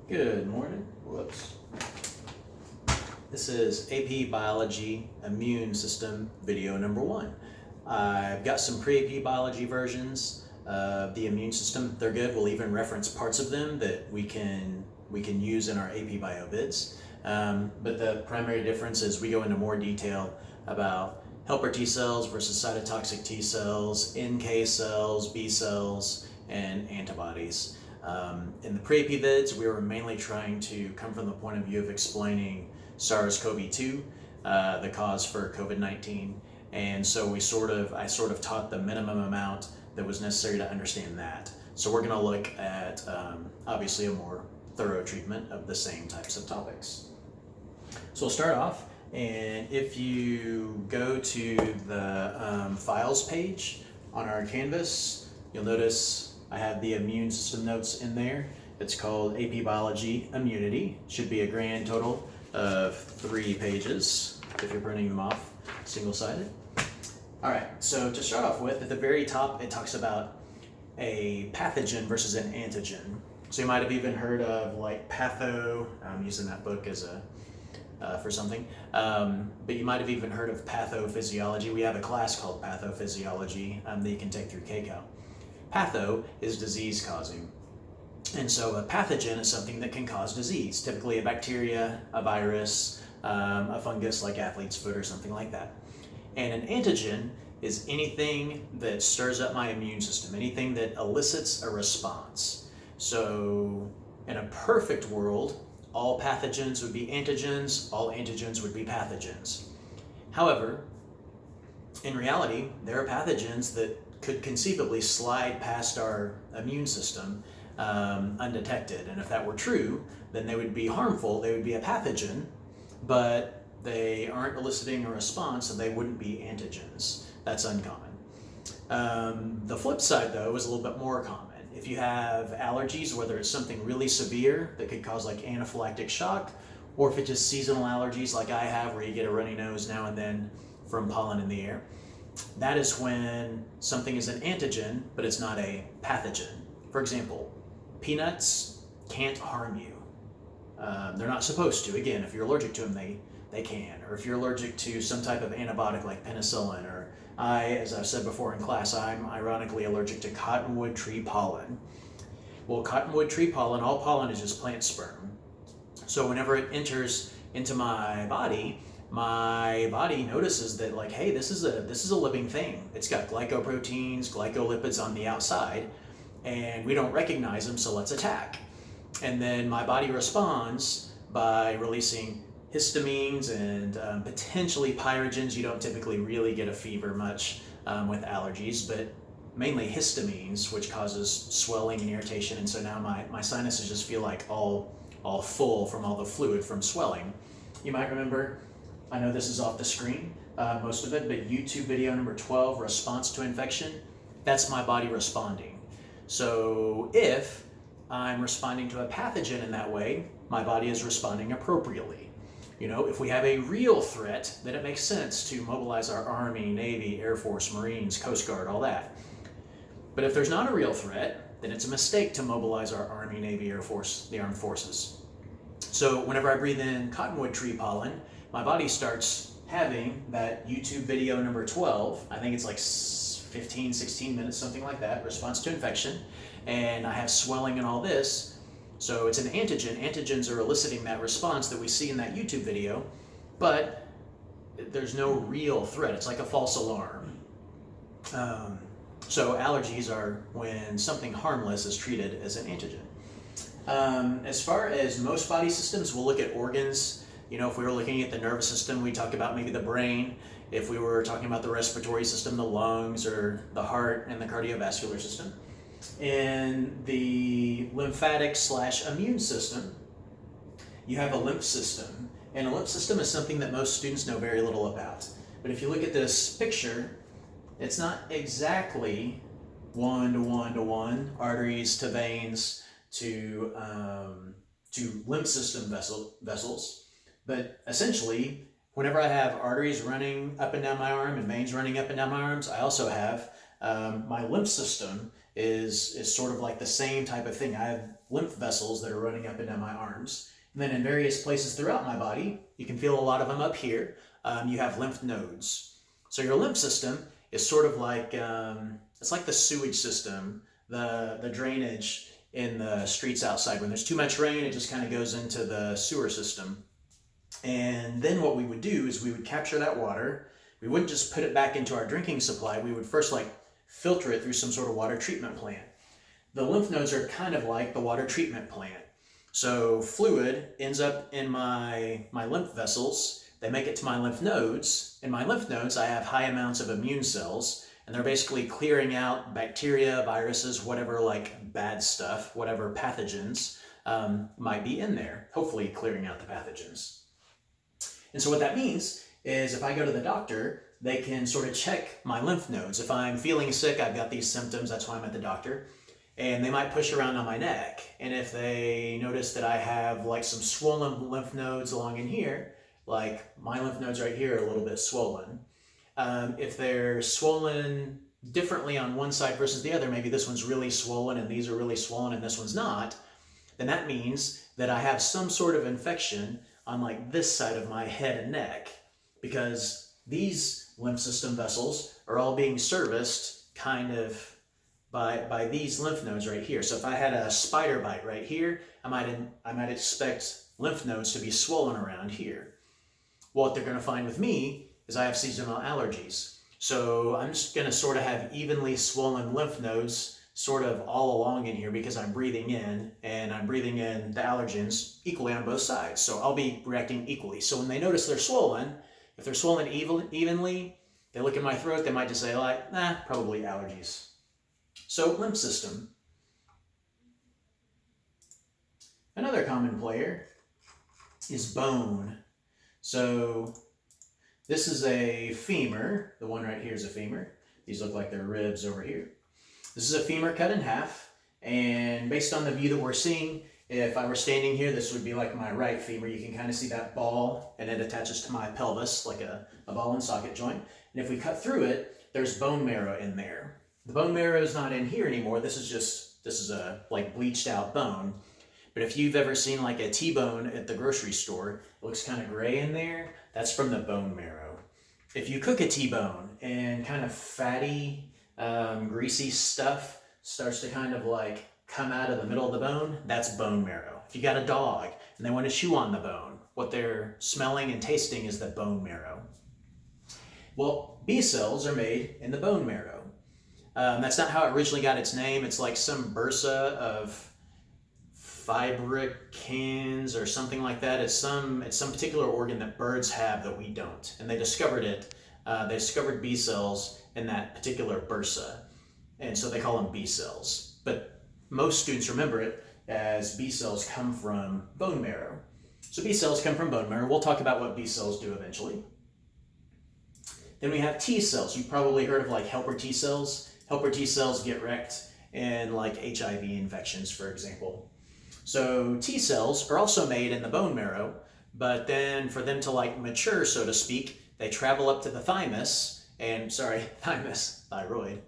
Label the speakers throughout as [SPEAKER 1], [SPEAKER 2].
[SPEAKER 1] Good morning. Whoops. This is AP Biology Immune System video number 1. I've got some pre-AP Biology versions of the immune system. They're good. We'll even reference parts of them that we can use in our AP Bio vids. But the primary difference is we go into more detail about helper T cells versus cytotoxic T cells, NK cells, B cells, and antibodies. In the pre-AP vids, we were mainly trying to come from the point of view of explaining SARS-CoV-2, the cause for COVID-19, and so I sort of taught the minimum amount that was necessary to understand that. So we're going to look at obviously a more thorough treatment of the same types of topics. So we'll start off, and if you go to the files page on our canvas, you'll notice I have the immune system notes in there. It's called AP Biology Immunity. Should be a grand total of 3 pages if you're printing them off single-sided. All right, so to start off with, at the very top, it talks about a pathogen versus an antigen. So you might have even heard of like patho. I'm using that book as for something, but you might have even heard of pathophysiology. We have a class called pathophysiology that you can take through KCAL. Patho is disease causing. And so a pathogen is something that can cause disease, typically a bacteria, a virus, a fungus like athlete's foot or something like that. And an antigen is anything that stirs up my immune system, anything that elicits a response. So in a perfect world, all pathogens would be antigens, all antigens would be pathogens. However, in reality, there are pathogens that could conceivably slide past our immune system undetected. And if that were true, then they would be harmful. They would be a pathogen, but they aren't eliciting a response, so they wouldn't be antigens. That's uncommon. The flip side, though, is a little bit more common. If you have allergies, whether it's something really severe that could cause like anaphylactic shock, or if it's just seasonal allergies like I have, where you get a runny nose now and then from pollen in the air, that is when something is an antigen, but it's not a pathogen. For example, peanuts can't harm you. They're not supposed to. Again, if you're allergic to them, they can. Or if you're allergic to some type of antibiotic like penicillin, or as I've said before in class, I'm ironically allergic to cottonwood tree pollen. Well, cottonwood tree pollen, all pollen is just plant sperm. So whenever it enters into my body notices that, like, hey, this is a living thing. It's got glycoproteins, glycolipids on the outside, and we don't recognize them, so let's attack. And then my body responds by releasing histamines and potentially pyrogens. You don't typically really get a fever much with allergies, but mainly histamines, which causes swelling and irritation. And so now my sinuses just feel like all full from all the fluid from swelling. You might remember, I know this is off the screen, most of it, but YouTube video number 12, response to infection, that's my body responding. So if I'm responding to a pathogen in that way, my body is responding appropriately. You know, if we have a real threat, then it makes sense to mobilize our Army, Navy, Air Force, Marines, Coast Guard, all that. But if there's not a real threat, then it's a mistake to mobilize our Army, Navy, Air Force, the armed forces. So whenever I breathe in cottonwood tree pollen, my body starts having that YouTube video number 12, I think it's like 15, 16 minutes, something like that, response to infection, and I have swelling and all this, so it's an antigen. Antigens are eliciting that response that we see in that YouTube video, but there's no real threat. It's like a false alarm. So allergies are when something harmless is treated as an antigen. As far as most body systems, we'll look at organs. You know, if we were looking at the nervous system, we talk about maybe the brain. If we were talking about the respiratory system, the lungs, or the heart and the cardiovascular system. In the lymphatic/immune system, you have a lymph system. And a lymph system is something that most students know very little about. But if you look at this picture, it's not exactly one-to-one, arteries to veins to lymph system vessels. But essentially, whenever I have arteries running up and down my arm and veins running up and down my arms, I also have my lymph system is sort of like the same type of thing. I have lymph vessels that are running up and down my arms. And then in various places throughout my body, you can feel a lot of them up here. You have lymph nodes. So your lymph system is sort of like, it's like the sewage system, the drainage in the streets outside. When there's too much rain, it just kind of goes into the sewer system. And then what we would do is we would capture that water. We wouldn't just put it back into our drinking supply. We would first filter it through some sort of water treatment plant. The lymph nodes are kind of like the water treatment plant. So fluid ends up in my lymph vessels. They make it to my lymph nodes. In my lymph nodes, I have high amounts of immune cells, and they're basically clearing out bacteria, viruses, whatever bad stuff, whatever pathogens might be in there, hopefully clearing out the pathogens. And so what that means is if I go to the doctor, they can sort of check my lymph nodes. If I'm feeling sick, I've got these symptoms, that's why I'm at the doctor. And they might push around on my neck. And if they notice that I have some swollen lymph nodes along in here, like my lymph nodes right here are a little bit swollen. If they're swollen differently on one side versus the other, maybe this one's really swollen and these are really swollen and this one's not, then that means that I have some sort of infection on this side of my head and neck, because these lymph system vessels are all being serviced kind of by these lymph nodes right here. So if I had a spider bite right here, I might expect lymph nodes to be swollen around here. What they're going to find with me is I have seasonal allergies. So I'm just going to sort of have evenly swollen lymph nodes sort of all along in here because I'm breathing in, and I'm breathing in the allergens equally on both sides. So I'll be reacting equally. So when they notice they're swollen, if they're swollen evenly, they look at my throat, they might just say probably allergies. So lymph system. Another common player is bone. So this is a femur. The one right here is a femur. These look like they're ribs over here. This is a femur cut in half, and based on the view that we're seeing, if I were standing here, this would be like my right femur. You can kind of see that ball, and it attaches to my pelvis like a ball and socket joint. And if we cut through it, there's bone marrow in there. The bone marrow is not in here anymore. This is a bleached out bone. But if you've ever seen a T-bone at the grocery store, it looks kind of gray in there. That's from the bone marrow. If you cook a T-bone and kind of fatty, greasy stuff starts to kind of come out of the middle of the bone, that's bone marrow. If you got a dog and they want to chew on the bone, what they're smelling and tasting is the bone marrow. Well, B cells are made in the bone marrow. That's not how it originally got its name. It's like some bursa of fibricans or something like that. It's some particular organ that birds have that we don't. And they discovered it. They discovered B cells in that particular bursa. And so they call them B cells. But most students remember it as B cells come from bone marrow. So B cells come from bone marrow. We'll talk about what B cells do eventually. Then we have T cells. You've probably heard of helper T cells. Helper T cells get wrecked in HIV infections, for example. So T cells are also made in the bone marrow, but then for them to mature, so to speak, they travel up to the thymus, thyroid.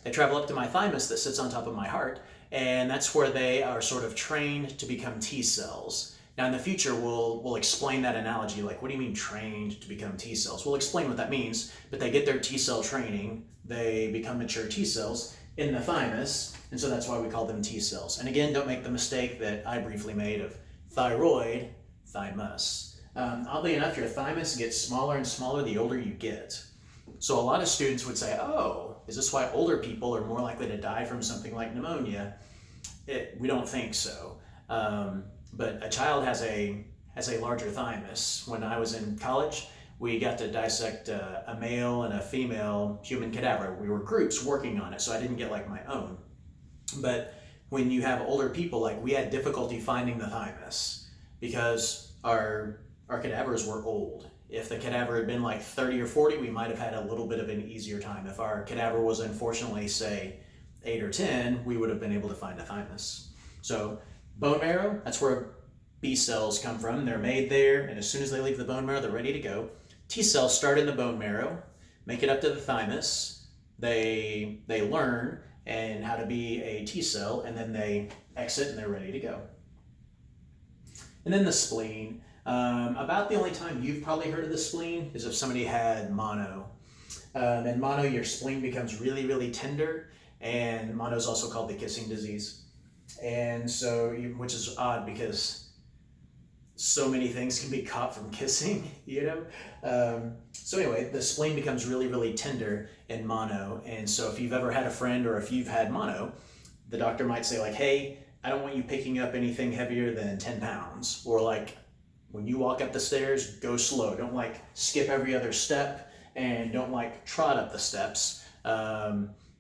[SPEAKER 1] They travel up to my thymus that sits on top of my heart, and that's where they are sort of trained to become T cells. Now in the future, we'll explain that analogy, what do you mean trained to become T cells? We'll explain what that means, but they get their T cell training, they become mature T cells in the thymus, and so that's why we call them T cells. And again, don't make the mistake that I briefly made of thyroid, thymus. Oddly enough, your thymus gets smaller and smaller the older you get. So a lot of students would say, oh, is this why older people are more likely to die from something like pneumonia? We don't think so. But a child has a larger thymus. When I was in college, we got to dissect a male and a female human cadaver. We were groups working on it, so I didn't get my own. But when you have older people, we had difficulty finding the thymus because our cadavers were old. If the cadaver had been 30 or 40, we might have had a little bit of an easier time. If our cadaver was unfortunately, say, 8 or 10, we would have been able to find a thymus. So bone marrow, that's where B cells come from. They're made there, and as soon as they leave the bone marrow, they're ready to go. T cells start in the bone marrow, make it up to the thymus. They learn, and how to be a T cell, and then they exit and they're ready to go. And then the spleen. About the only time you've probably heard of the spleen is if somebody had mono. And mono, your spleen becomes really, really tender, and mono is also called the kissing disease. And so, which is odd because so many things can be caught from kissing, you know? So anyway, the spleen becomes really, really tender in mono. And so if you've ever had a friend or if you've had mono, the doctor might say like, hey, I don't want you picking up anything heavier than 10 pounds. Or like, when you walk up the stairs, go slow. Don't like skip every other step, and don't like trot up the steps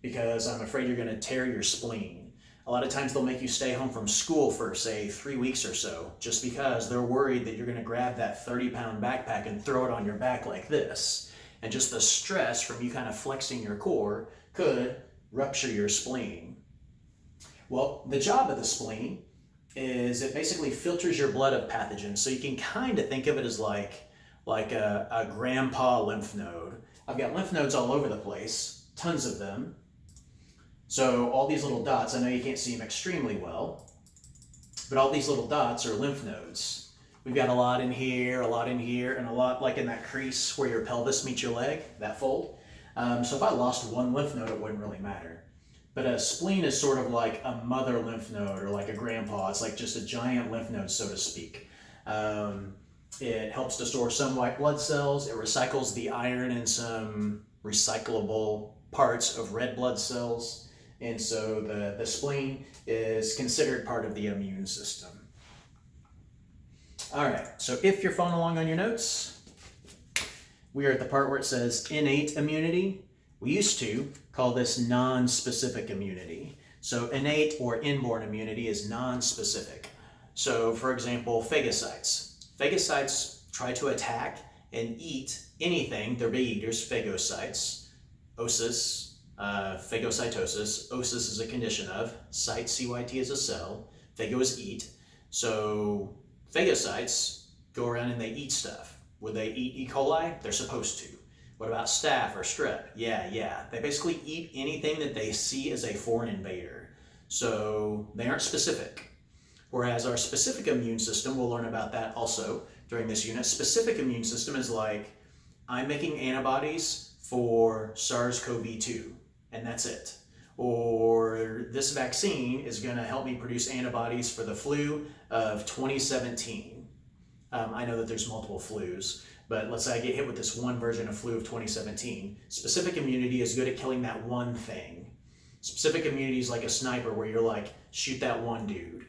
[SPEAKER 1] because I'm afraid you're gonna tear your spleen. A lot of times they'll make you stay home from school for say 3 weeks or so, just because they're worried that you're gonna grab that 30-pound backpack and throw it on your back like this. And just the stress from you kind of flexing your core could rupture your spleen. Well, the job of the spleen is it basically filters your blood of pathogens. So you can kind of think of it as like a grandpa lymph node. I've got lymph nodes all over the place, tons of them. So all these little dots, I know you can't see them extremely well, but all these little dots are lymph nodes. We've got a lot in here, and a lot like in that crease where your pelvis meets your leg, that fold. So if I lost one lymph node, it wouldn't really matter. But a spleen is sort of like a mother lymph node or like a grandpa. It's like just a giant lymph node, so to speak. It helps to store some white blood cells. It recycles the iron and some recyclable parts of red blood cells. And so the spleen is considered part of the immune system. All right, so if you're following along on your notes, we are at the part where it says innate immunity. We used to call this non-specific immunity. So innate or inborn immunity is non-specific. So for example, phagocytes. Phagocytes try to attack and eat anything. They're big eaters, phagocytes. Osis, phagocytosis. Osis is a condition of, cyte, CYT is a cell. Phago is eat. So phagocytes go around and they eat stuff. Would they eat E. coli? They're supposed to. What about staph or strep? Yeah. They basically eat anything that they see as a foreign invader. So they aren't specific. Whereas our specific immune system, we'll learn about that also during this unit. Specific immune system is like, I'm making antibodies for SARS-CoV-2, and that's it. Or this vaccine is going to help me produce antibodies for the flu of 2017. I know that there's multiple flus, but let's say I get hit with this one version of flu of 2017. Specific immunity is good at killing that one thing. Specific immunity is like a sniper where you're like, shoot that one dude.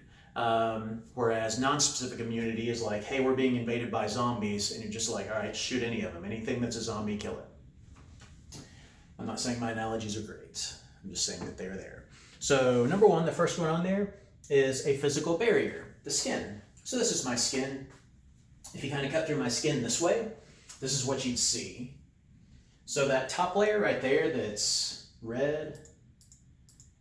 [SPEAKER 1] Whereas non-specific immunity is like, hey, we're being invaded by zombies, and you're just like, all right, shoot any of them. Anything that's a zombie, kill it. I'm not saying my analogies are great. I'm just saying that they're there. So number one, the first one on there is a physical barrier, the skin. So this is my skin. If you kind of cut through my skin this way, this is what you'd see. So that top layer right there that's red,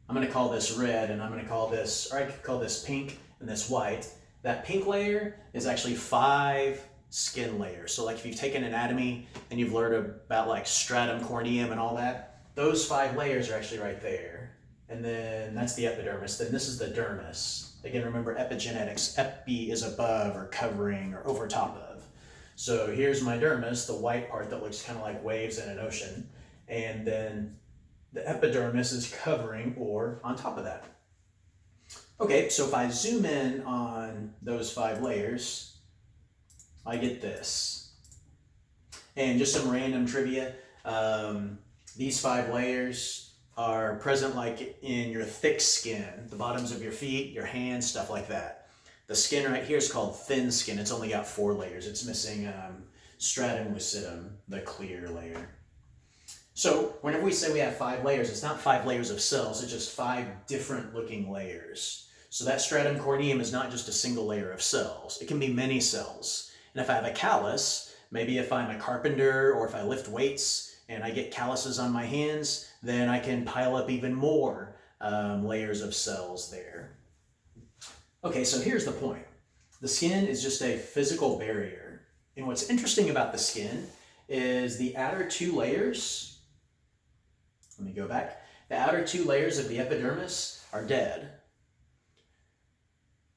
[SPEAKER 1] I'm going to call this red, and I'm going to call this, or I could call this pink and this white. That pink layer is actually 5 skin layers. So like if you've taken anatomy and you've learned about like stratum corneum and all that, those 5 layers are actually right there. And then that's the epidermis. Then this is the dermis. Again, remember epigenetics. Epi is above or covering or over top of. So here's my dermis, the white part that looks kind of like waves in an ocean. And then the epidermis is covering or on top of that. Okay, so if I zoom in on those 5 layers, I get this. And just some random trivia, these 5 layers are present like in your thick skin, the bottoms of your feet, your hands, stuff like that. The skin right here is called thin skin. It's only got 4 layers. It's missing stratum lucidum, the clear layer. So whenever we say we have 5 layers, it's not 5 layers of cells, it's just 5 different looking layers. So that stratum corneum is not just a single layer of cells. It can be many cells. And if I have a callus, maybe if I'm a carpenter or if I lift weights and I get calluses on my hands, then I can pile up even more layers of cells there. Okay, so here's the point. The skin is just a physical barrier. And what's interesting about the skin is the outer 2 layers, let me go back, the outer 2 layers of the epidermis are dead.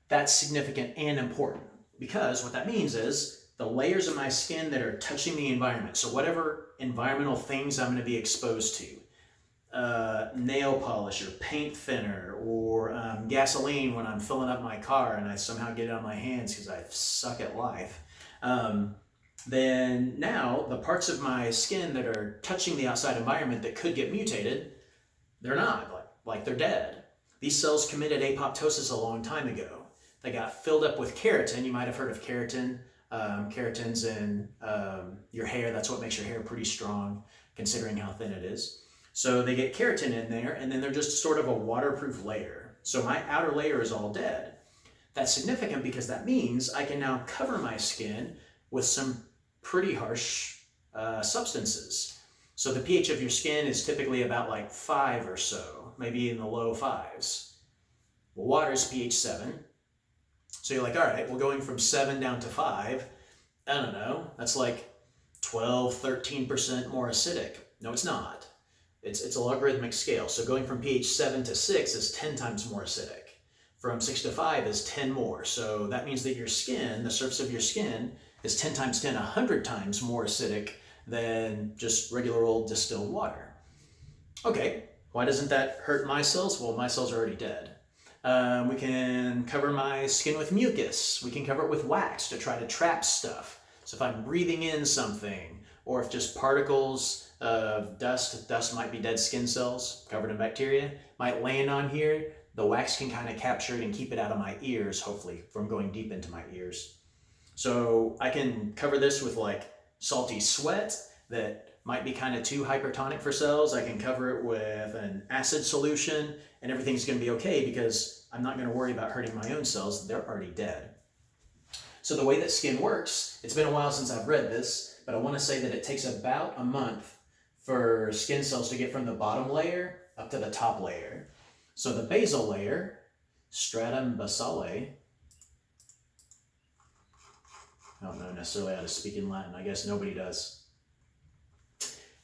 [SPEAKER 1] That's significant and important because what that means is the layers of my skin that are touching the environment, so whatever environmental things I'm going to be exposed to, nail polish or paint thinner or gasoline when I'm filling up my car and I somehow get it on my hands because I suck at life, then now the parts of my skin that are touching the outside environment that could get mutated, they're not, like they're dead. These cells committed apoptosis a long time ago. They got filled up with keratin. You might have heard of keratin. Keratin's in your hair. That's what makes your hair pretty strong, considering how thin it is. So they get keratin in there, and then they're just sort of a waterproof layer. So my outer layer is all dead. That's significant because that means I can now cover my skin with some pretty harsh substances. So the pH of your skin is typically about like 5 or so, maybe in the low 5s. Well, water is pH 7. So you're like, all right, well, going from 7 down to 5, I don't know, that's like 12, 13% more acidic. No, it's not. It's a logarithmic scale. So going from pH 7 to 6 is 10 times more acidic. From 6 to 5 is 10 more. So that means that your skin, the surface of your skin, is 10 times 10, 100 times more acidic than just regular old distilled water. Okay, why doesn't that hurt my cells? Well, my cells are already dead. We can cover my skin with mucus. We can cover it with wax to try to trap stuff. So if I'm breathing in something, or if just particles of dust might be dead skin cells covered in bacteria, might land on here, the wax can kind of capture it and keep it out of my ears, hopefully, from going deep into my ears. So I can cover this with like salty sweat that might be kind of too hypertonic for cells. I can cover it with an acid solution and everything's going to be okay because I'm not going to worry about hurting my own cells. They're already dead. So the way that skin works, it's been a while since I've read this, but I want to say that it takes about a month for skin cells to get from the bottom layer up to the top layer. So the basal layer, stratum basale, I don't know necessarily how to speak in Latin. I guess nobody does.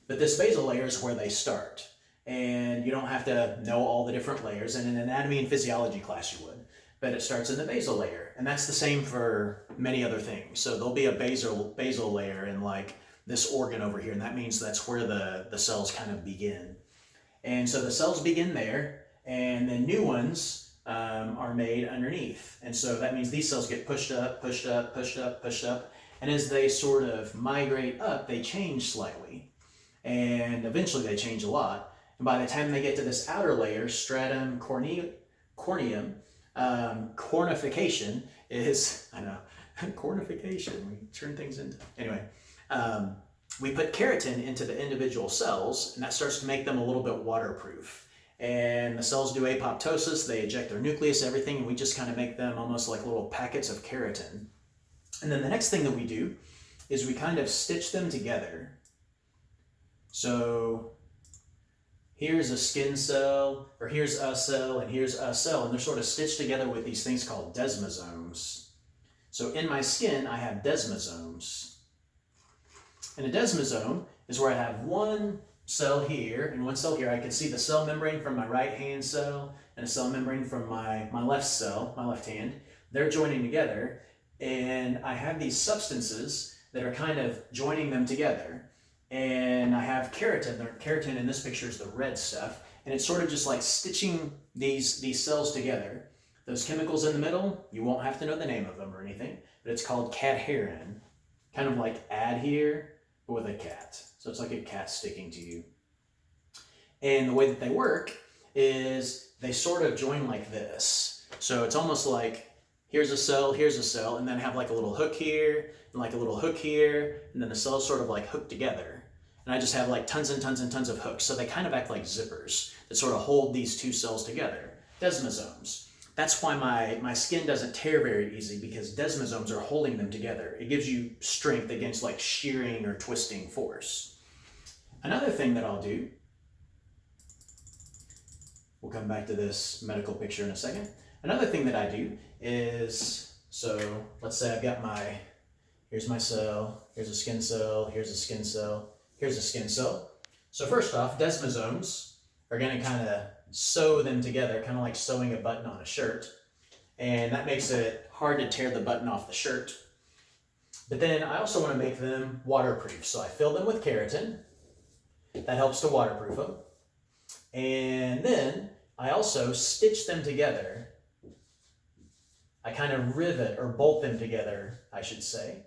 [SPEAKER 1] But this basal layer is where they start. And you don't have to know all the different layers. And in anatomy and physiology class you would. But it starts in the basal layer. And that's the same for many other things. So there'll be a basal layer in like this organ over here. And that means that's where the cells kind of begin. And so the cells begin there. And then new ones are made underneath. And so that means these cells get pushed up, pushed up, pushed up, pushed up. And as they sort of migrate up, they change slightly. And eventually they change a lot. And by the time they get to this outer layer, stratum corneum, cornification is, I know, cornification, we turn things into, anyway. We put keratin into the individual cells, and that starts to make them a little bit waterproof. And the cells do apoptosis, they eject their nucleus, everything, and we just kind of make them almost like little packets of keratin. And then the next thing that we do is we kind of stitch them together. So here's a skin cell, or here's a cell, and here's a cell, and they're sort of stitched together with these things called desmosomes. So in my skin, I have desmosomes. And a desmosome is where I have one cell here and one cell here. I can see the cell membrane from my right hand cell and a cell membrane from my left cell, my left hand. They're joining together, and I have these substances that are kind of joining them together. And I have keratin. Keratin in this picture is the red stuff, and it's sort of just like stitching these cells together. Those chemicals in the middle, you won't have to know the name of them or anything, but it's called cadherin. Kind of like adhere, but with a cat. So it's like a cat sticking to you. And the way that they work is they sort of join like this. So it's almost like here's a cell, and then have like a little hook here, and like a little hook here, and then the cells sort of like hook together. And I just have like tons and tons and tons of hooks. So they kind of act like zippers that sort of hold these two cells together. Desmosomes. That's why my skin doesn't tear very easy, because desmosomes are holding them together. It gives you strength against like shearing or twisting force. Another thing that I'll do, we'll come back to this medical picture in a second. Another thing that I do is, so let's say I've got here's my cell, here's a skin cell, here's a skin cell, here's a skin cell. So first off, desmosomes, are going to kind of sew them together, kind of like sewing a button on a shirt. And that makes it hard to tear the button off the shirt. But then I also want to make them waterproof. So I fill them with keratin. That helps to waterproof them. And then I also stitch them together. I kind of rivet or bolt them together, I should say,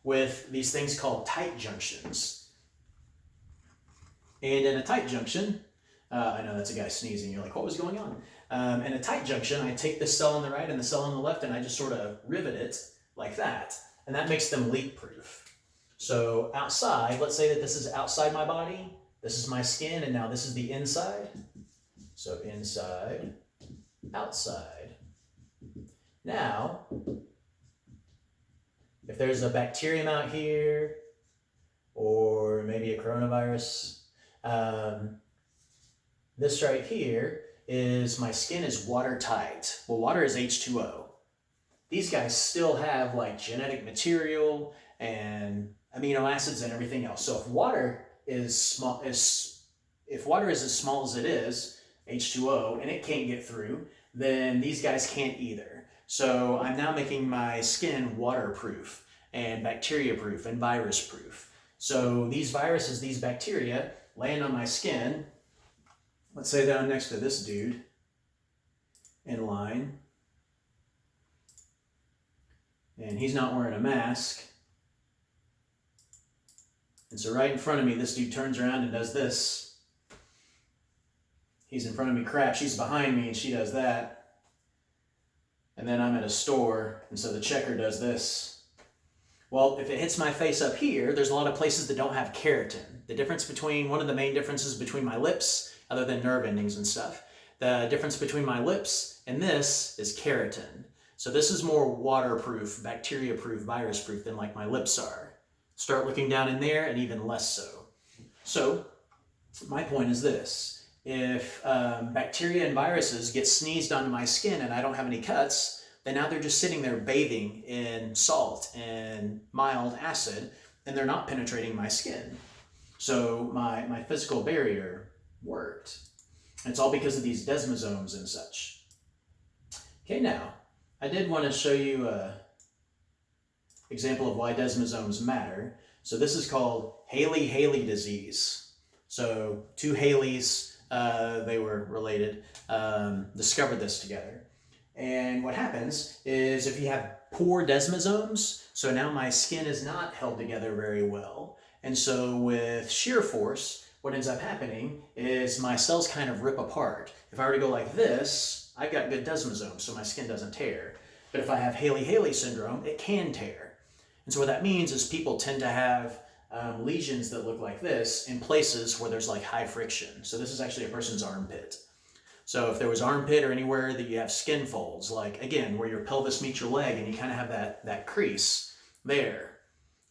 [SPEAKER 1] with these things called tight junctions. And in a tight junction, I know that's a guy sneezing. You're like, what was going on? In a tight junction, I take this cell on the right and the cell on the left, and I just sort of rivet it like that. And that makes them leak-proof. So outside, let's say that this is outside my body. This is my skin, and now this is the inside. So inside, outside. Now, if there's a bacterium out here, or maybe a coronavirus, this right here is my skin is watertight. Well, water is H2O. These guys still have like genetic material and amino acids and everything else. So if water is small, if water is as small as it is, H2O, and it can't get through, then these guys can't either. So I'm now making my skin waterproof and bacteria proof and virus proof. So these viruses, these bacteria land on my skin. Let's say that I'm next to this dude in line, and he's not wearing a mask. And so right in front of me, this dude turns around and does this. He's in front of me, crap, she's behind me and she does that. And then I'm at a store, and so the checker does this. Well, if it hits my face up here, there's a lot of places that don't have keratin. The difference between, one of the main differences between my lips, other than nerve endings and stuff, the difference between my lips and this is keratin. So this is more waterproof, bacteria-proof, virus-proof than like my lips are. Start looking down in there and even less so. So my point is this. If bacteria and viruses get sneezed onto my skin and I don't have any cuts, then now they're just sitting there bathing in salt and mild acid, and they're not penetrating my skin. So my physical barrier worked. And it's all because of these desmosomes and such. Okay, now, I did want to show you an example of why desmosomes matter. So this is called Haley-Haley disease. So two Haleys, they were related, discovered this together. And what happens is if you have poor desmosomes, so now my skin is not held together very well. And so with shear force, what ends up happening is my cells kind of rip apart. If I were to go like this, I've got good desmosomes, so my skin doesn't tear. But if I have Haley-Haley syndrome, it can tear. And so what that means is people tend to have lesions that look like this in places where there's like high friction. So this is actually a person's armpit. So if there was armpit or anywhere that you have skin folds, like again, where your pelvis meets your leg and you kind of have that crease there.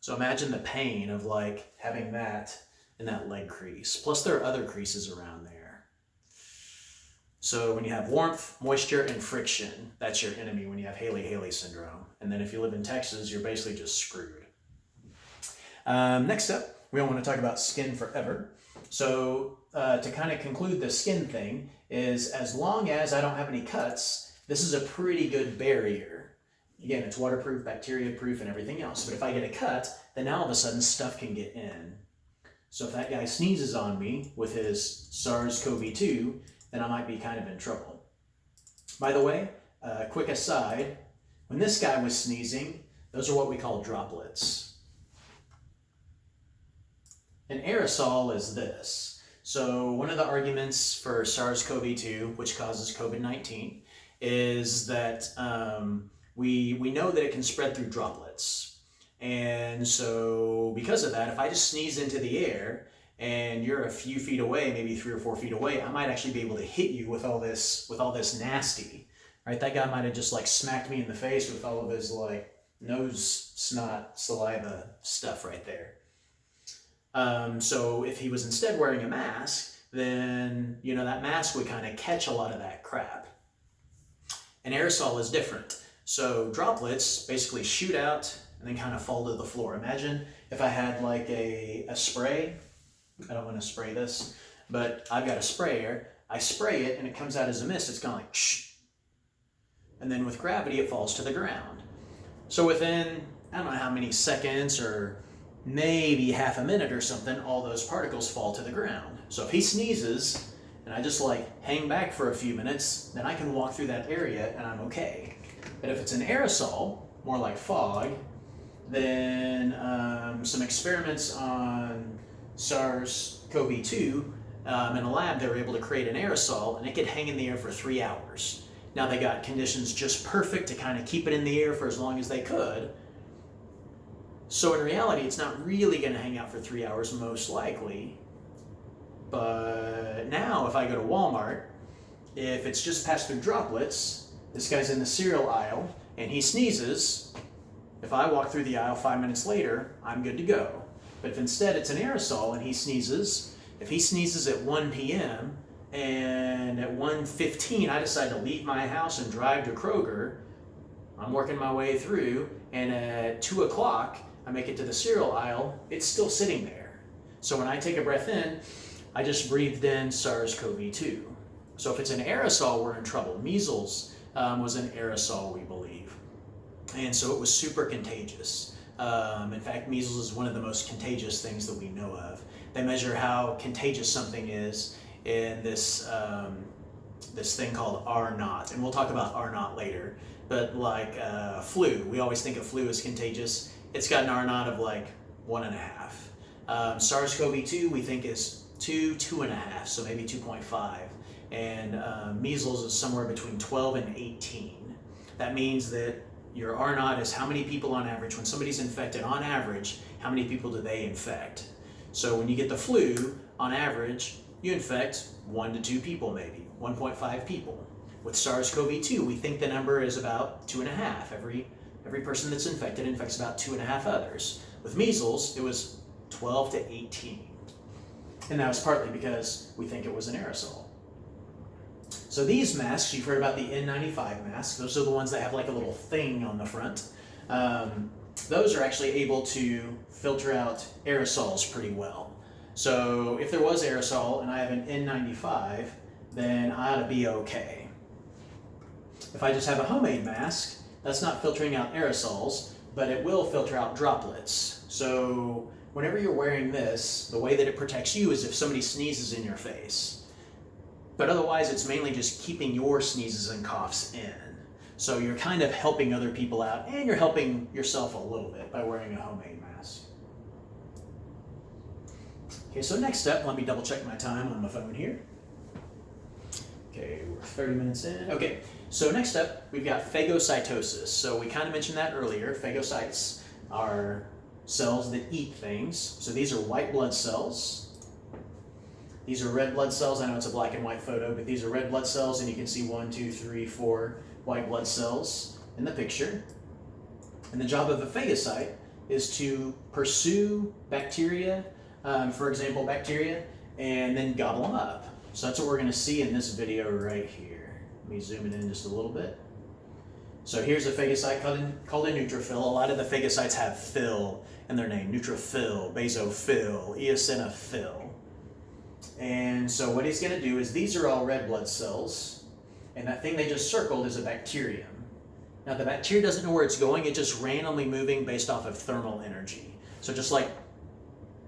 [SPEAKER 1] So imagine the pain of like having that in that leg crease. Plus there are other creases around there. So when you have warmth, moisture, and friction, that's your enemy when you have Haley-Haley syndrome. And then if you live in Texas, you're basically just screwed. Next up, we don't want to talk about skin forever. So to kind of conclude the skin thing is as long as I don't have any cuts, this is a pretty good barrier. Again, it's waterproof, bacteria-proof, and everything else. But if I get a cut, then now all of a sudden stuff can get in. So if that guy sneezes on me with his SARS-CoV-2, then I might be kind of in trouble. By the way, quick aside, when this guy was sneezing, those are what we call droplets. An aerosol is this. So one of the arguments for SARS-CoV-2, which causes COVID-19, is that we know that it can spread through droplets. And so because of that, if I just sneeze into the air and you're a few feet away, maybe 3 or 4 feet away, I might actually be able to hit you with all this nasty, right? That guy might have just like smacked me in the face with all of his like nose, snot, saliva stuff right there. So if he was instead wearing a mask, then, you know, that mask would kind of catch a lot of that crap. An aerosol is different. So droplets basically shoot out and then kind of fall to the floor. Imagine if I had like a spray. I don't want to spray this. but I've got a sprayer. I spray it and it comes out as a mist. It's kind of like shh. And then with gravity, it falls to the ground. So within, I don't know how many seconds or maybe half a minute or something, all those particles fall to the ground. So if he sneezes and I just like hang back for a few minutes, then I can walk through that area and I'm okay. But if it's an aerosol, more like fog, then some experiments on SARS-CoV-2 in a lab, they were able to create an aerosol and it could hang in the air for 3 hours. Now they got conditions just perfect to kind of keep it in the air for as long as they could. So in reality, it's not really going to hang out for 3 hours, most likely. But now if I go to Walmart, if it's just passed through droplets, this guy's in the cereal aisle and he sneezes, if I walk through the aisle 5 minutes later, I'm good to go. But if instead it's an aerosol and he sneezes, if he sneezes at 1 p.m., and at 1:15 I decide to leave my house and drive to Kroger, I'm working my way through, and at 2 o'clock I make it to the cereal aisle, it's still sitting there. So when I take a breath in, I just breathed in SARS-CoV-2. So if it's an aerosol, we're in trouble. Measles was an aerosol, we believe. And so it was super contagious. In fact, measles is one of the most contagious things that we know of. They measure how contagious something is in this this thing called R0, and we'll talk about R0 later. But like flu, we always think of flu as contagious. It's got an R0 of like 1.5. SARS-CoV-2 we think is 2.5, so maybe 2.5. And measles is somewhere between 12 and 18. That means that your R0 is how many people on average, when somebody's infected on average, how many people do they infect? So when you get the flu, on average, you infect 1 to 2 people maybe, 1.5 people. With SARS-CoV-2, we think the number is about 2.5. Every person that's infected infects about 2.5 others. With measles, it was 12 to 18. And that was partly because we think it was an aerosol. So these masks, you've heard about the N95 masks. Those are the ones that have like a little thing on the front. Those are actually able to filter out aerosols pretty well. So if there was aerosol and I have an N95, then I ought to be okay. If I just have a homemade mask, that's not filtering out aerosols, but it will filter out droplets. So whenever you're wearing this, the way that it protects you is if somebody sneezes in your face. But otherwise, it's mainly just keeping your sneezes and coughs in. So you're kind of helping other people out, and you're helping yourself a little bit by wearing a homemade mask. Okay, so next step, let me double check my time on my phone here. Okay, we're 30 minutes in. Okay, so next up, we've got phagocytosis. So we kind of mentioned that earlier. Phagocytes are cells that eat things. So these are white blood cells. These are red blood cells. I know it's a black and white photo, but these are red blood cells, and you can see 1, 2, 3, 4 white blood cells in the picture. And the job of a phagocyte is to pursue bacteria, for example, bacteria, and then gobble them up. So that's what we're going to see in this video right here. Let me zoom it in just a little bit. So here's a phagocyte called a neutrophil. A lot of the phagocytes have phil in their name. Neutrophil, basophil, eosinophil. And so what he's going to do is, these are all red blood cells, and that thing they just circled is a bacterium. Now the bacteria doesn't know where it's going, it's just randomly moving based off of thermal energy. So just like,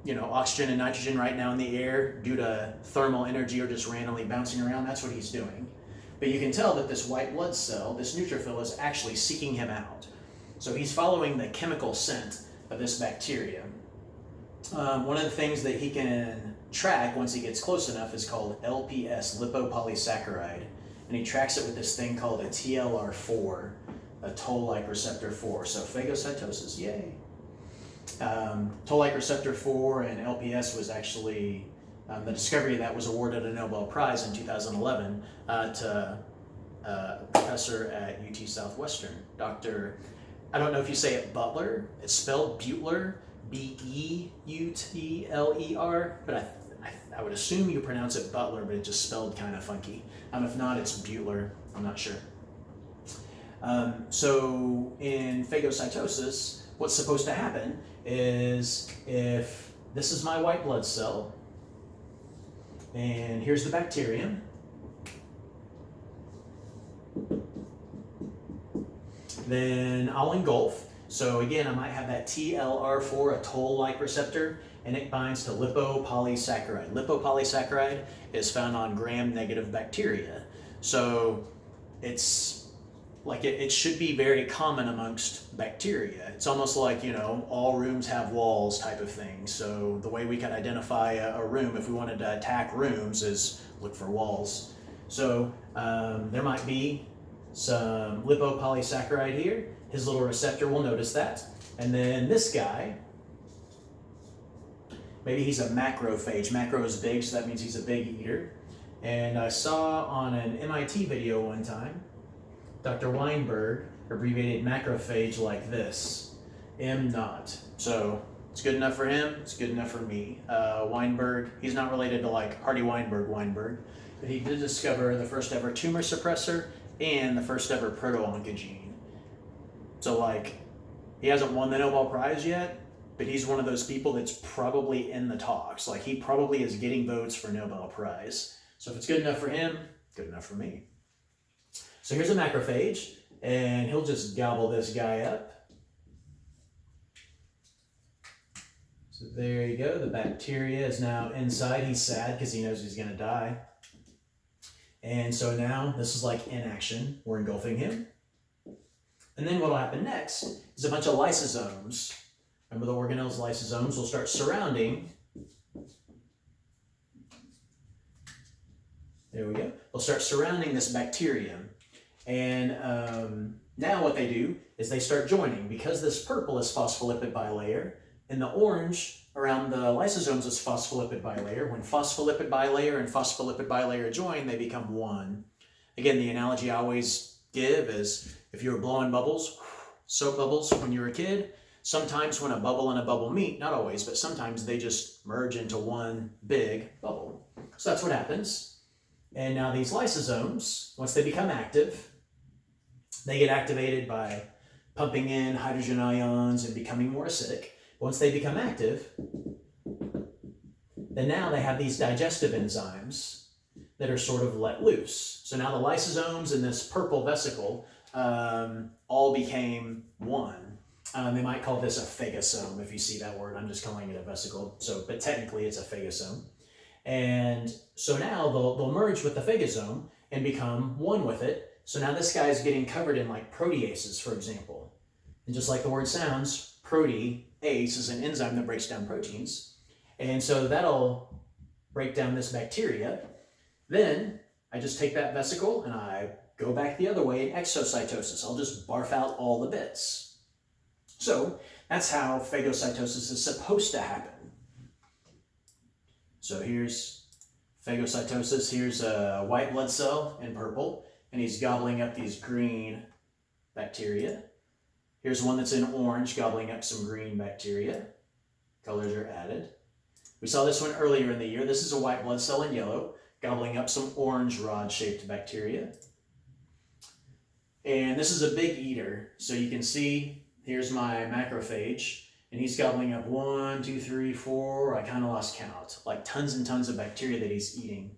[SPEAKER 1] you know, oxygen and nitrogen right now in the air due to thermal energy are just randomly bouncing around, that's what he's doing. But you can tell that this white blood cell, this neutrophil, is actually seeking him out. So he's following the chemical scent of this bacteria. One of the things that he can track once he gets close enough is called LPS, lipopolysaccharide. And he tracks it with this thing called a TLR4, a toll-like receptor 4. So phagocytosis, yay. Toll-like receptor 4 and LPS was actually, the discovery of that was awarded a Nobel Prize in 2011 to a professor at UT Southwestern, Dr. I don't know if you say it Butler, it's spelled Butler, B-E-U-T-L-E-R, but I would assume you pronounce it Butler, but it just spelled kind of funky. If not, it's Butler, I'm not sure. So in phagocytosis, what's supposed to happen is, if this is my white blood cell, And here's the bacterium. Then I'll engulf. So again, I might have that TLR4, a toll-like receptor, and it binds to lipopolysaccharide. Lipopolysaccharide is found on gram-negative bacteria. So it's like it should be very common amongst bacteria. It's almost like, you know, all rooms have walls type of thing. So the way we could identify a room if we wanted to attack rooms is look for walls. So there might be some lipopolysaccharide here. His little receptor will notice that. And then this guy, maybe he's a macrophage. Macro is big, so that means he's a big eater. And I saw on an MIT video one time, Dr. Weinberg abbreviated macrophage like this, M0. So it's good enough for him, it's good enough for me. Weinberg, he's not related to like Hardy Weinberg, but he did discover the first ever tumor suppressor and the first ever proto-oncogene. So like, he hasn't won the Nobel Prize yet, but he's one of those people that's probably in the talks. Like he probably is getting votes for Nobel Prize. So if it's good enough for him, good enough for me. So here's a macrophage, and he'll just gobble this guy up. So there you go, the bacteria is now inside. He's sad because he knows he's gonna die. And so now this is like inaction. We're engulfing him. And then what will happen next is a bunch of lysosomes. Remember the organelles, lysosomes will start surrounding. There we go. They'll start surrounding this bacterium. And now what they do is they start joining. Because this purple is phospholipid bilayer, and the orange around the lysosomes is phospholipid bilayer. When phospholipid bilayer and phospholipid bilayer join, they become one. Again, the analogy I always give is if you were blowing bubbles, soap bubbles when you were a kid, sometimes when a bubble and a bubble meet, not always, but sometimes they just merge into one big bubble. So that's what happens. And now these lysosomes, once they become active, they get activated by pumping in hydrogen ions and becoming more acidic. Once they become active, then now they have these digestive enzymes that are sort of let loose. So now the lysosomes in this purple vesicle all became one. They might call this a phagosome if you see that word. I'm just calling it a vesicle. So, but technically it's a phagosome. And so now they'll merge with the phagosome and become one with it. So now this guy is getting covered in like proteases, for example. And just like the word sounds, protease is an enzyme that breaks down proteins. And so that'll break down this bacteria. Then I just take that vesicle and I go back the other way in exocytosis. I'll just barf out all the bits. So that's how phagocytosis is supposed to happen. So here's phagocytosis. Here's a white blood cell in purple, and he's gobbling up these green bacteria. Here's one that's in orange, gobbling up some green bacteria. Colors are added. We saw this one earlier in the year. This is a white blood cell in yellow, gobbling up some orange rod-shaped bacteria. And this is a big eater. So you can see, here's my macrophage, and he's gobbling up 1, 2, 3, 4, I kind of lost count, like tons and tons of bacteria that he's eating.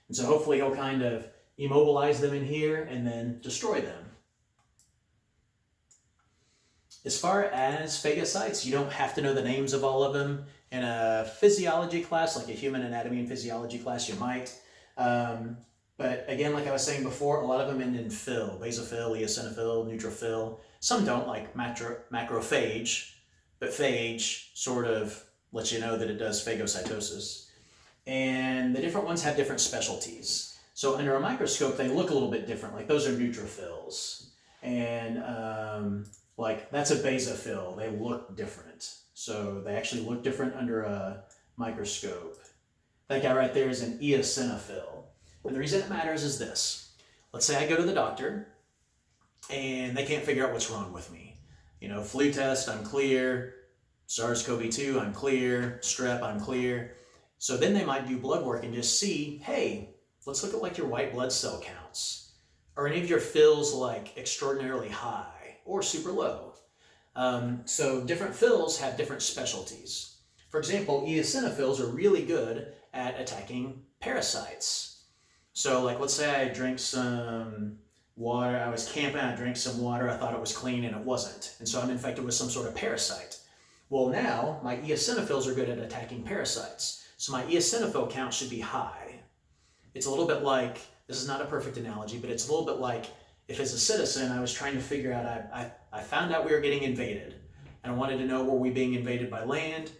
[SPEAKER 1] And so hopefully he'll kind of immobilize them in here and then destroy them. As far as phagocytes, you don't have to know the names of all of them. In a physiology class, like a human anatomy and physiology class, you might. But again, like I was saying before, a lot of them end in phil, basophil, eosinophil, neutrophil. Some don't, like macrophage, but phage sort of lets you know that it does phagocytosis. And the different ones have different specialties. So under a microscope, they look a little bit different. Like those are neutrophils. And like that's a basophil. They look different. So they actually look different under a microscope. That guy right there is an eosinophil. And the reason it matters is this. Let's say I go to the doctor and they can't figure out what's wrong with me. You know, flu test, I'm clear. SARS-CoV-2, I'm clear. Strep, I'm clear. So then they might do blood work and just see, hey, let's look at like your white blood cell counts. Are any of your phils like extraordinarily high or super low? So different phils have different specialties. For example, eosinophils are really good at attacking parasites. So like, let's say I drank some water, I was camping, I drank some water, I thought it was clean and it wasn't. And so I'm infected with some sort of parasite. Well, now my eosinophils are good at attacking parasites. So my eosinophil count should be high. It's a little bit like, this is not a perfect analogy, but it's a little bit like if as a citizen I was trying to figure out, I found out we were getting invaded. And I wanted to know, were we being invaded by land,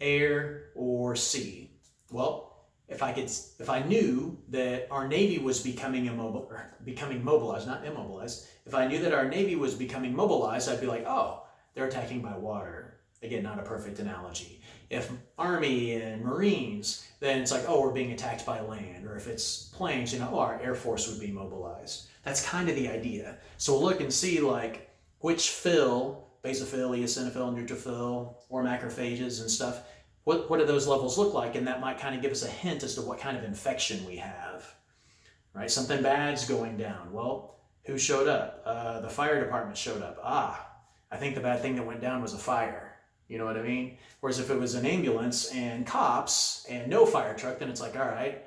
[SPEAKER 1] air, or sea? Well, if I knew that our Navy was becoming mobilized, not immobilized, if I knew that our Navy was becoming mobilized, I'd be like, oh, they're attacking by water. Again, not a perfect analogy. If Army and Marines, then it's like, oh, we're being attacked by land. Or if it's planes, oh, our Air Force would be mobilized. That's kind of the idea. So we'll look and see like which basophil, eosinophil, neutrophil, or macrophages and stuff, what do those levels look like? And that might kind of give us a hint as to what kind of infection we have, right? Something bad's going down. Well, who showed up? The fire department showed up. I think the bad thing that went down was a fire. You know what I mean? Whereas if it was an ambulance and cops and no fire truck, then it's like, all right,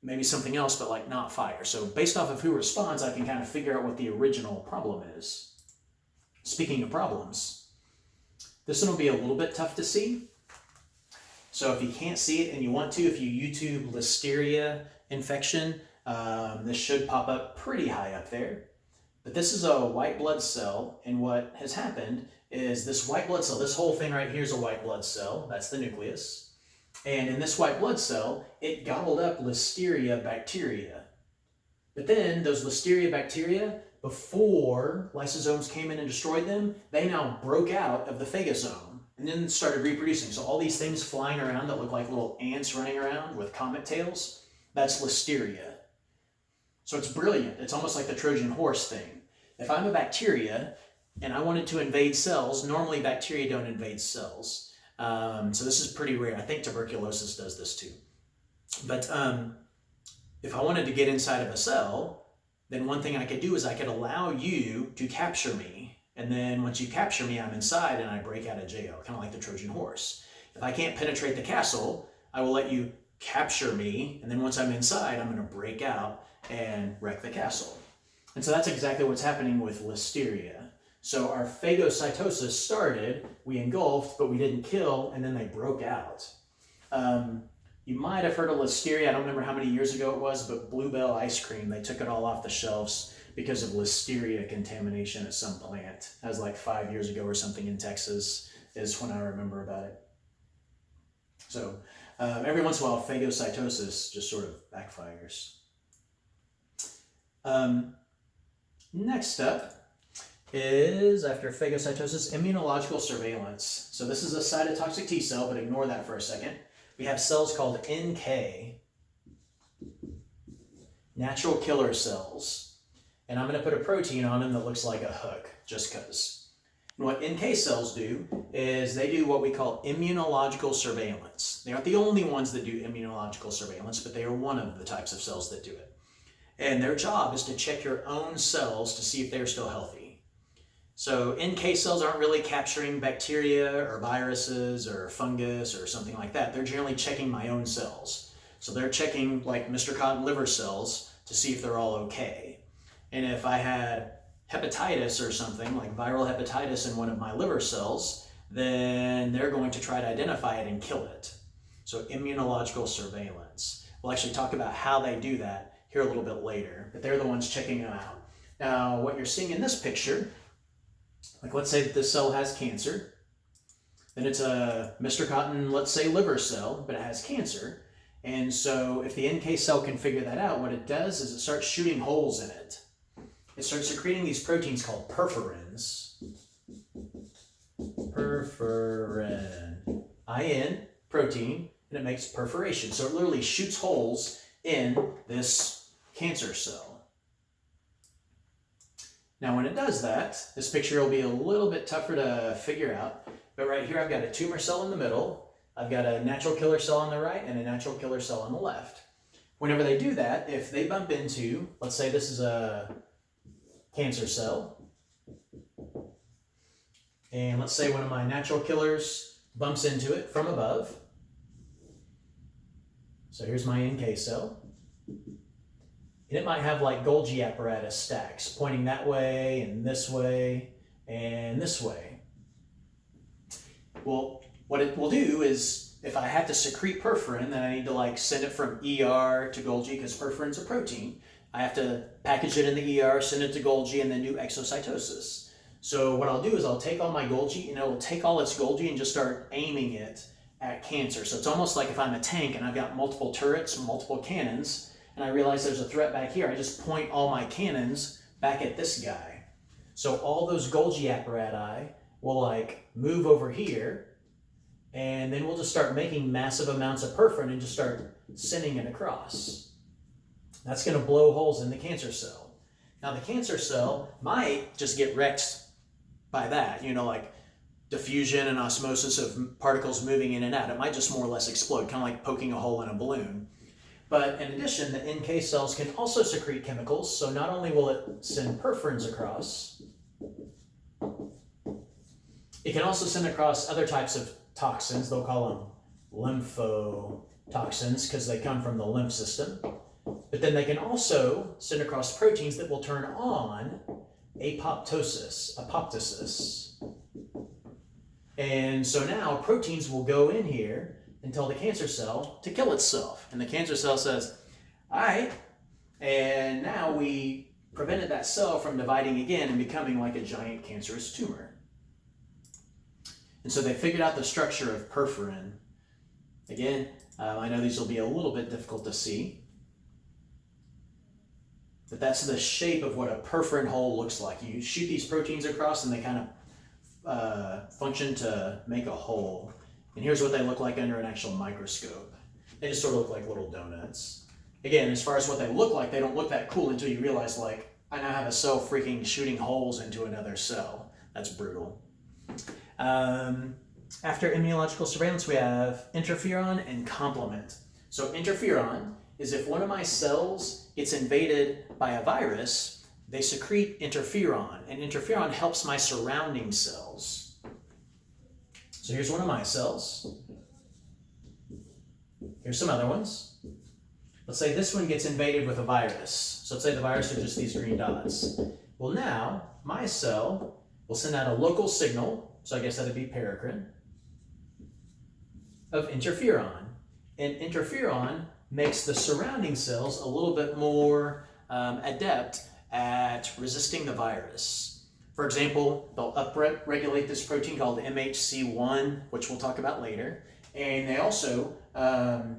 [SPEAKER 1] maybe something else, but like not fire. So based off of who responds, I can kind of figure out what the original problem is. Speaking of problems, this one will be a little bit tough to see. So if you can't see it and you want to, if you YouTube Listeria infection, this should pop up pretty high up there. But this is a white blood cell, and what has happened is this white blood cell, this whole thing right here is a white blood cell, that's the nucleus. And in this white blood cell, it gobbled up Listeria bacteria. But then those Listeria bacteria, before lysosomes came in and destroyed them, they now broke out of the phagosome and then started reproducing. So all these things flying around that look like little ants running around with comet tails, that's Listeria. So it's brilliant. It's almost like the Trojan horse thing. If I'm a bacteria and I wanted to invade cells, normally bacteria don't invade cells. So this is pretty rare. I think tuberculosis does this too. But if I wanted to get inside of a cell, then one thing I could do is I could allow you to capture me. And then once you capture me, I'm inside and I break out of jail, kind of like the Trojan horse. If I can't penetrate the castle, I will let you capture me. And then once I'm inside, I'm going to break out and wreck the castle. And so that's exactly what's happening with Listeria. So our phagocytosis started, we engulfed, but we didn't kill, and then they broke out. You might have heard of Listeria. I don't remember how many years ago it was, but Bluebell ice cream, they took it all off the shelves because of Listeria contamination at some plant. That was like 5 years ago or something in Texas is when I remember about it. So every once in a while, phagocytosis just sort of backfires. Next up is, after phagocytosis, immunological surveillance. So this is a cytotoxic T cell, but ignore that for a second. We have cells called NK, natural killer cells. And I'm going to put a protein on them that looks like a hook, just because. And what NK cells do is they do what we call immunological surveillance. They aren't the only ones that do immunological surveillance, but they are one of the types of cells that do it. And their job is to check your own cells to see if they're still healthy. So NK cells aren't really capturing bacteria or viruses or fungus or something like that. They're generally checking my own cells. So they're checking like Mr. Cotton liver cells to see if they're all okay. And if I had hepatitis or something, like viral hepatitis in one of my liver cells, then they're going to try to identify it and kill it. So immunological surveillance. We'll actually talk about how they do that here a little bit later, but they're the ones checking them out. Now, what you're seeing in this picture, like let's say that this cell has cancer, then it's a Mr. Cotton, let's say liver cell, but it has cancer. And so if the NK cell can figure that out, what it does is it starts shooting holes in it. It starts secreting these proteins called perforins. Perforin. IN, protein, and it makes perforation. So it literally shoots holes in this cancer cell. Now when it does that, this picture will be a little bit tougher to figure out, but right here I've got a tumor cell in the middle, I've got a natural killer cell on the right and a natural killer cell on the left. Whenever they do that, if they bump into, let's say this is a cancer cell, and let's say one of my natural killers bumps into it from above. So here's my NK cell. And it might have like Golgi apparatus stacks pointing that way and this way and this way. Well, what it will do is if I have to secrete perforin, then I need to like send it from ER to Golgi because perforin's a protein. I have to package it in the ER, send it to Golgi, and then do exocytosis. So what I'll do is I'll take all my Golgi and it will take all its Golgi and just start aiming it at cancer. So it's almost like if I'm a tank and I've got multiple turrets, multiple cannons, and I realize there's a threat back here, I just point all my cannons back at this guy. So all those Golgi apparati will like move over here, and then we'll just start making massive amounts of perforin and just start sending it across. That's going to blow holes in the cancer cell. Now the cancer cell might just get wrecked by that, you know, like diffusion and osmosis of particles moving in and out. It might just more or less explode, kind of like poking a hole in a balloon. But in addition, the NK cells can also secrete chemicals, so not only will it send perforins across, it can also send across other types of toxins. They'll call them lymphotoxins because they come from the lymph system. But then they can also send across proteins that will turn on apoptosis. And so now proteins will go in here and tell the cancer cell to kill itself. And the cancer cell says, all right, and now we prevented that cell from dividing again and becoming like a giant cancerous tumor. And so they figured out the structure of perforin. Again, I know these will be a little bit difficult to see, but that's the shape of what a perforin hole looks like. You shoot these proteins across and they kind of function to make a hole. And here's what they look like under an actual microscope. They just sort of look like little donuts. Again, as far as what they look like, they don't look that cool until you realize, like, I now have a cell freaking shooting holes into another cell. That's brutal. After immunological surveillance, we have interferon and complement. So interferon is if one of my cells gets invaded by a virus, they secrete interferon, and interferon helps my surrounding cells. So here's one of my cells. Here's some other ones. Let's say this one gets invaded with a virus. So let's say the virus are just these green dots. Well, now my cell will send out a local signal, so I guess that'd be paracrine, of interferon. And interferon makes the surrounding cells a little bit more adept at resisting the virus. For example, they'll upregulate this protein called MHC1, which we'll talk about later. And they also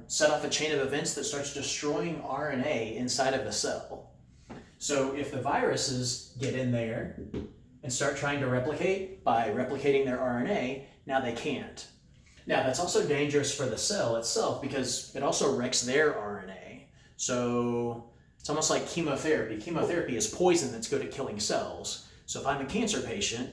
[SPEAKER 1] set off a chain of events that starts destroying RNA inside of the cell. So if the viruses get in there and start trying to replicate by replicating their RNA, now they can't. Now that's also dangerous for the cell itself because it also wrecks their RNA. So it's almost like chemotherapy. Chemotherapy is poison that's good at killing cells. So if I'm a cancer patient,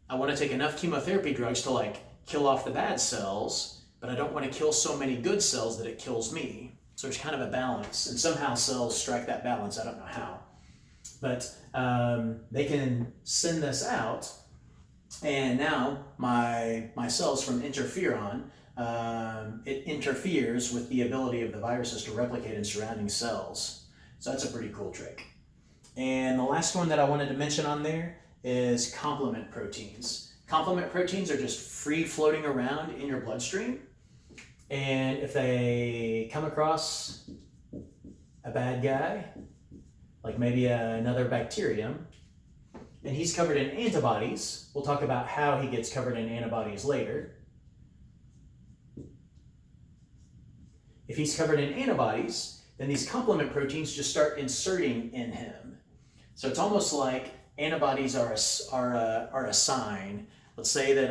[SPEAKER 1] I want to take enough chemotherapy drugs to like kill off the bad cells, but I don't want to kill so many good cells that it kills me. So there's kind of a balance, and somehow cells strike that balance. I don't know how, but they can send this out, and now my cells from interferon, it interferes with the ability of the viruses to replicate in surrounding cells. So that's a pretty cool trick. And the last one that I wanted to mention on there is complement proteins. Complement proteins are just free floating around in your bloodstream. And if they come across a bad guy, like maybe another bacterium, and he's covered in antibodies, we'll talk about how he gets covered in antibodies later. If he's covered in antibodies, then these complement proteins just start inserting in him. So it's almost like antibodies are a sign. Let's say that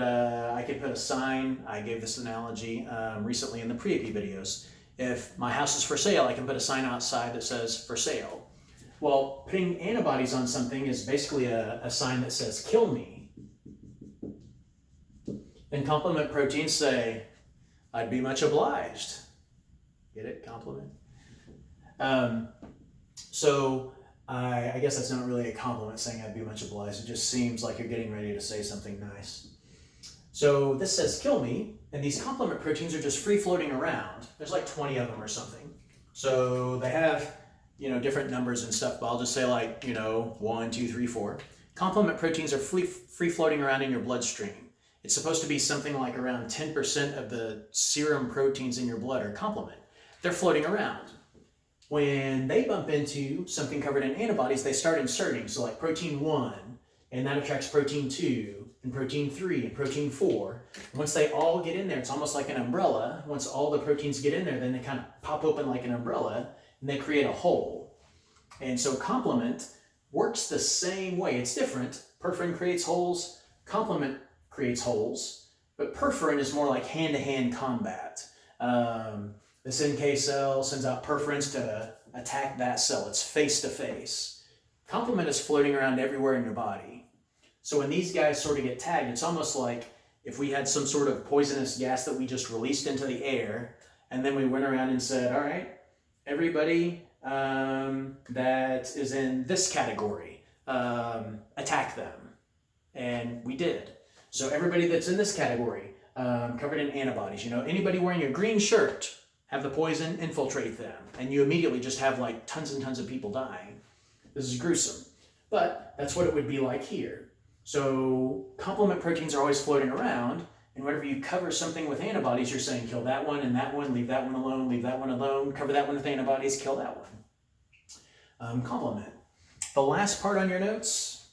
[SPEAKER 1] I could put a sign, I gave this analogy recently in the pre-AP videos. If my house is for sale, I can put a sign outside that says for sale. Well, putting antibodies on something is basically a sign that says kill me. And complement proteins say, I'd be much obliged. Get it? Compliment? So I guess that's not really a compliment saying I'd be much obliged. It just seems like you're getting ready to say something nice. So this says kill me, and these complement proteins are just free floating around. There's like 20 of them or something. So they have, different numbers and stuff, but I'll just say like, 1, 2, 3, 4. Complement proteins are free floating around in your bloodstream. It's supposed to be something like around 10% of the serum proteins in your blood are complement. They're floating around. When they bump into something covered in antibodies, they start inserting. So like protein 1, and that attracts protein 2, and protein 3, and protein 4. Once they all get in there, it's almost like an umbrella. Once all the proteins get in there, then they kind of pop open like an umbrella, and they create a hole. And so complement works the same way. It's different. Perforin creates holes, complement creates holes, but perforin is more like hand-to-hand combat. This NK cell sends out perforins to attack that cell. It's face-to-face. Complement is floating around everywhere in your body. So when these guys sort of get tagged, it's almost like if we had some sort of poisonous gas that we just released into the air, and then we went around and said, all right, everybody that is in this category, attack them. And we did. So everybody that's in this category, covered in antibodies, anybody wearing a green shirt, have the poison infiltrate them. And you immediately just have like tons and tons of people dying. This is gruesome. But that's what it would be like here. So complement proteins are always floating around, and whenever you cover something with antibodies, you're saying kill that one and that one, leave that one alone, leave that one alone, cover that one with antibodies, kill that one. Complement. The last part on your notes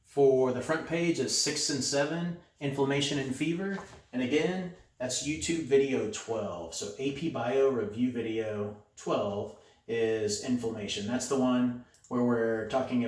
[SPEAKER 1] for the front page is 6 and 7, inflammation and fever. And again, that's YouTube video 12. So AP Bio review video 12 is inflammation. That's the one where we're talking about